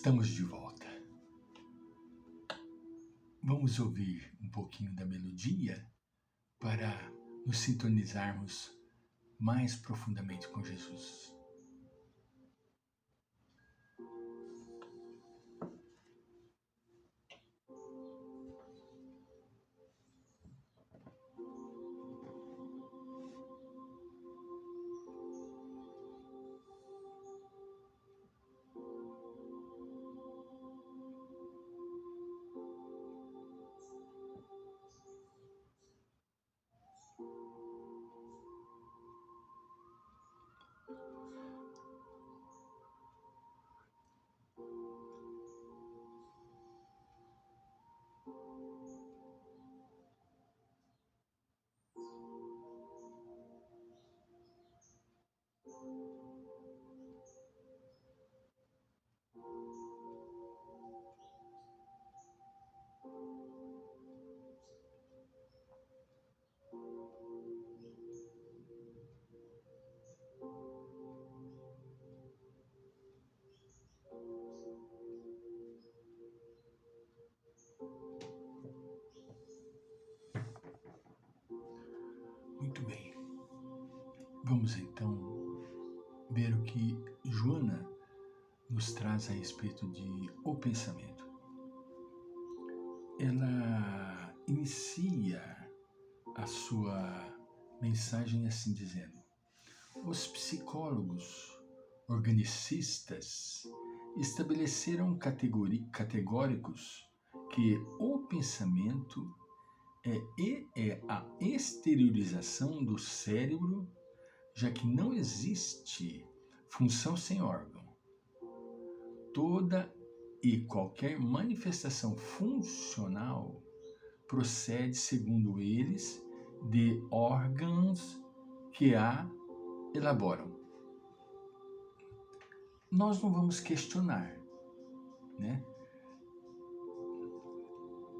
Estamos de volta. Vamos ouvir um pouquinho da melodia para nos sintonizarmos mais profundamente com Jesus. Muito bem. Vamos então ver o que Joana nos traz a respeito de o pensamento. Ela inicia a sua mensagem assim dizendo: os psicólogos organicistas estabeleceram categóricos que o pensamento é a exteriorização do cérebro, já que não existe função sem órgão. Toda e qualquer manifestação funcional procede, segundo eles, de órgãos que a elaboram. Nós não vamos questionar, né?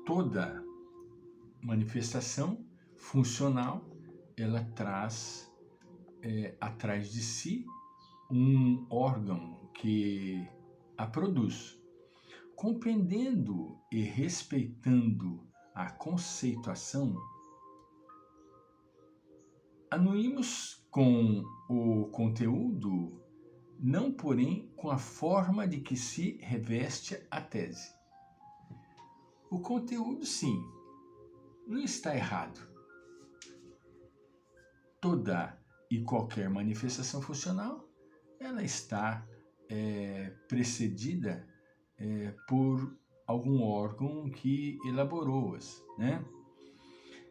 Toda manifestação funcional, ela traz atrás de si um órgão que a produz. Compreendendo e respeitando a conceituação, anuímos com o conteúdo, não porém com a forma de que se reveste a tese. O conteúdo, sim, não está errado. Toda e qualquer manifestação funcional, ela está precedida por algum órgão que elaborou-as, né?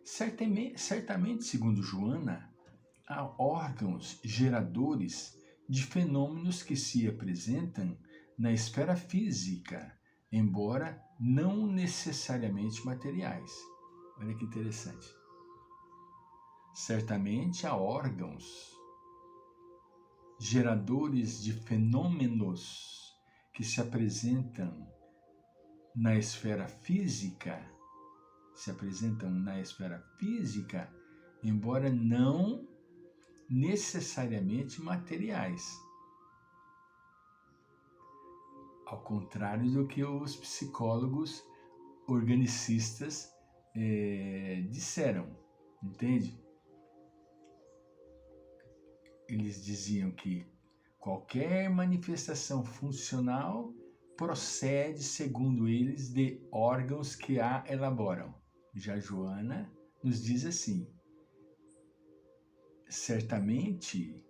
Certamente, segundo Joana, há órgãos geradores de fenômenos que se apresentam na esfera física, embora não necessariamente materiais. Olha que interessante. Certamente há órgãos geradores de fenômenos que se apresentam na esfera física, embora não necessariamente materiais. Ao contrário do que os psicólogos organicistas disseram, entende? Eles diziam que qualquer manifestação funcional procede, segundo eles, de órgãos que a elaboram. Já Joana nos diz assim: certamente,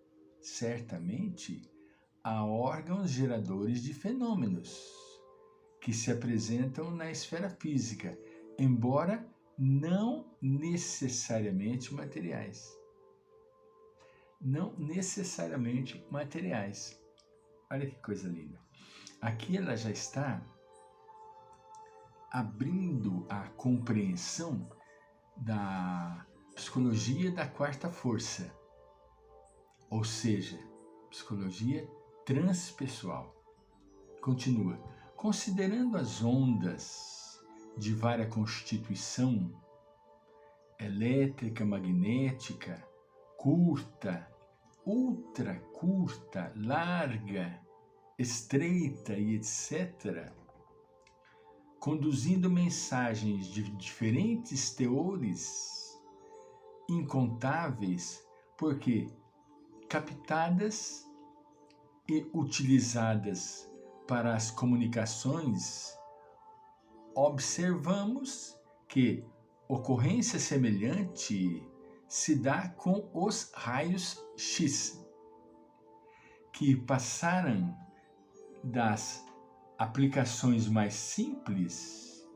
há órgãos geradores de fenômenos que se apresentam na esfera física, embora não necessariamente materiais. Não necessariamente materiais. Olha que coisa linda. Aqui ela já está abrindo a compreensão da psicologia da quarta força, ou seja, psicologia transpessoal. Continua. Considerando as ondas de vária constituição, elétrica, magnética, curta, ultra curta, larga estreita e etc., conduzindo mensagens de diferentes teores incontáveis, porque captadas e utilizadas para as comunicações, observamos que ocorrência semelhante se dá com os raios X, que passaram das aplicações mais simples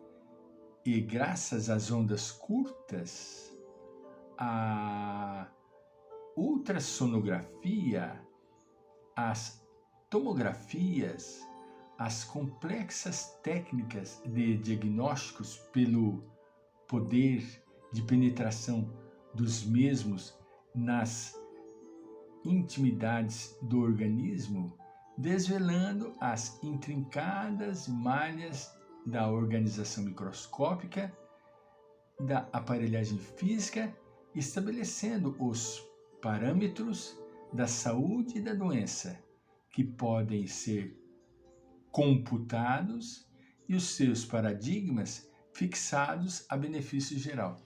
e graças às ondas curtas, a ultrassonografia, as tomografias, as complexas técnicas de diagnósticos pelo poder de penetração dos mesmos nas intimidades do organismo, desvelando as intrincadas malhas da organização microscópica da aparelhagem física, estabelecendo os parâmetros da saúde e da doença, que podem ser computados e os seus paradigmas fixados a benefício geral.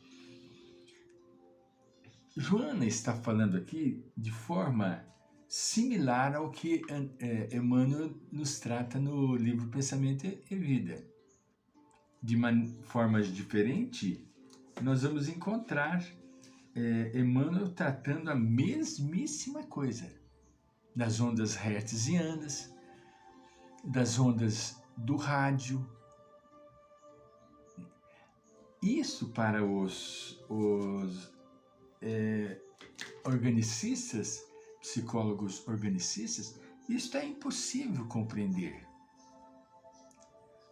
Joana está falando aqui de forma similar ao que Emmanuel nos trata no livro Pensamento e Vida. De formas diferentes, nós vamos encontrar Emmanuel tratando a mesmíssima coisa, das ondas hertzianas, das ondas do rádio. Isso para os organicistas, psicólogos organicistas, isso é impossível compreender,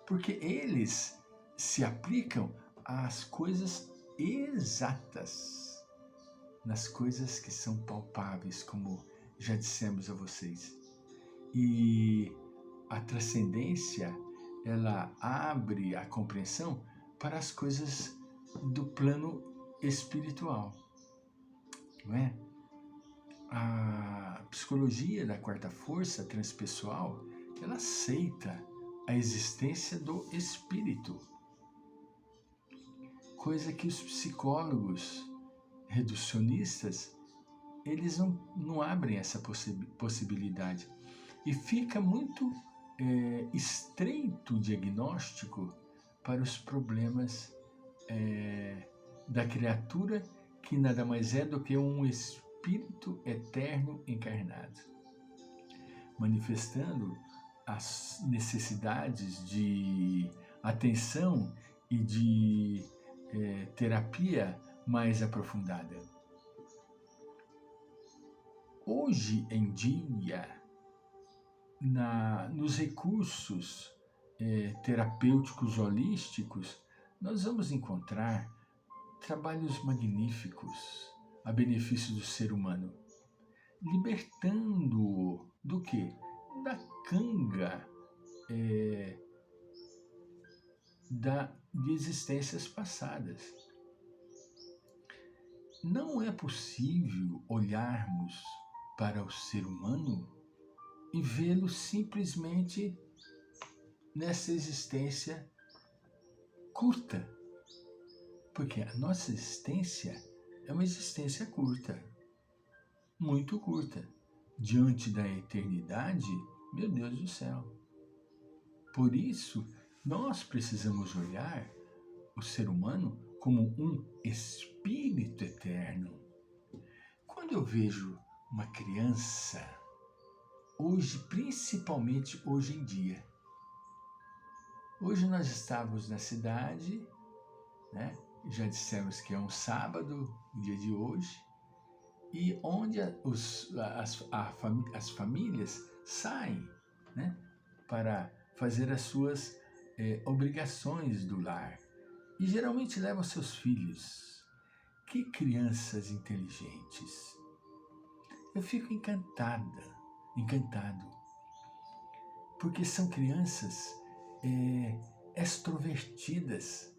porque eles se aplicam às coisas exatas, nas coisas que são palpáveis, como já dissemos a vocês. E a transcendência, ela abre a compreensão para as coisas do plano espiritual, não é? A psicologia da quarta força transpessoal, ela aceita a existência do espírito, coisa que os psicólogos reducionistas, eles não abrem essa possibilidade. E fica muito estreito o diagnóstico para os problemas da criatura, que nada mais é do que um espírito eterno encarnado, manifestando as necessidades de atenção e de terapia mais aprofundada. Hoje em dia, nos recursos terapêuticos holísticos, nós vamos encontrar trabalhos magníficos a benefício do ser humano, libertando-o do quê? Da canga de existências passadas. Não é possível olharmos para o ser humano e vê-lo simplesmente nessa existência curta, porque a nossa existência é uma existência curta, muito curta, diante da eternidade, meu Deus do céu. Por isso, nós precisamos olhar o ser humano como um espírito eterno. Quando eu vejo uma criança, hoje, principalmente hoje em dia, hoje nós estávamos na cidade, né? Já dissemos que é um sábado, o dia de hoje, e onde as famílias saem, né, para fazer as suas obrigações do lar. E geralmente levam seus filhos. Que crianças inteligentes! Eu fico encantado, porque são crianças extrovertidas.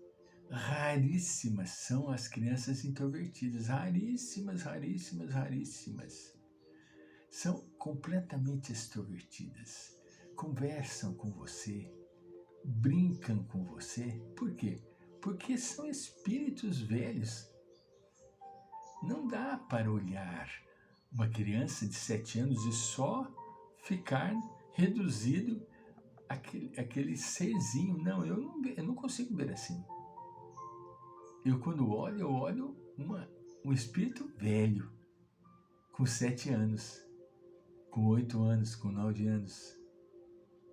Raríssimas são as crianças introvertidas, raríssimas. São completamente extrovertidas. conversam com você, brincam com você. Por quê? Porque são espíritos velhos. Não dá para olhar uma criança de 7 anos e só ficar reduzido àquele serzinho. Não, eu não consigo ver assim. Quando olho, eu olho um espírito velho, com 7 anos, com 8 anos, com 9 anos.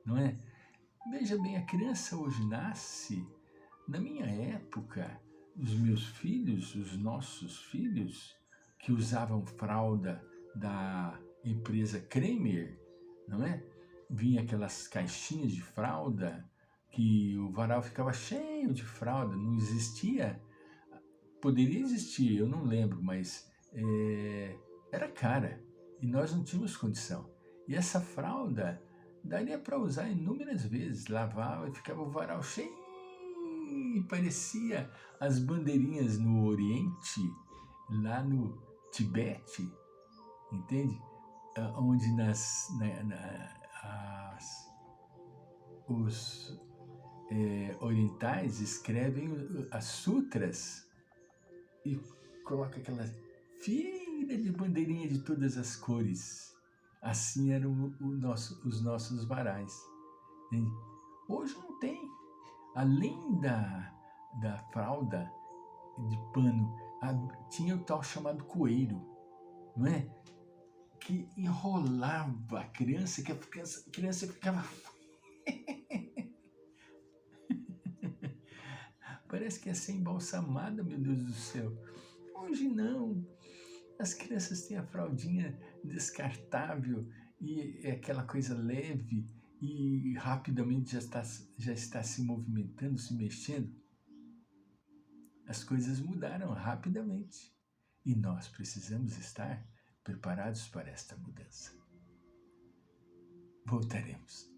Não é? Veja bem, a criança hoje nasce. Na minha época, os meus filhos, os nossos filhos, que usavam fralda da empresa Kramer, não é? Vinha aquelas caixinhas de fralda, que o varal ficava cheio de fralda, não existia. Poderia existir, eu não lembro, mas era cara e nós não tínhamos condição. E essa fralda daria para usar inúmeras vezes, lavava e ficava o varal cheio, e parecia as bandeirinhas no Oriente, lá no Tibete, entende? Onde os orientais escrevem as sutras e coloca aquela fila de bandeirinha de todas as cores. Assim eram os nossos varais. Entende? Hoje não tem. Além da fralda de pano, tinha o tal chamado coeiro, não é? Que enrolava a criança, que a criança ficava... Parece que ia ser embalsamada, meu Deus do céu. Hoje não. As crianças têm a fraldinha descartável e é aquela coisa leve e rapidamente já está se movimentando, se mexendo. As coisas mudaram rapidamente e nós precisamos estar preparados para esta mudança. Voltaremos.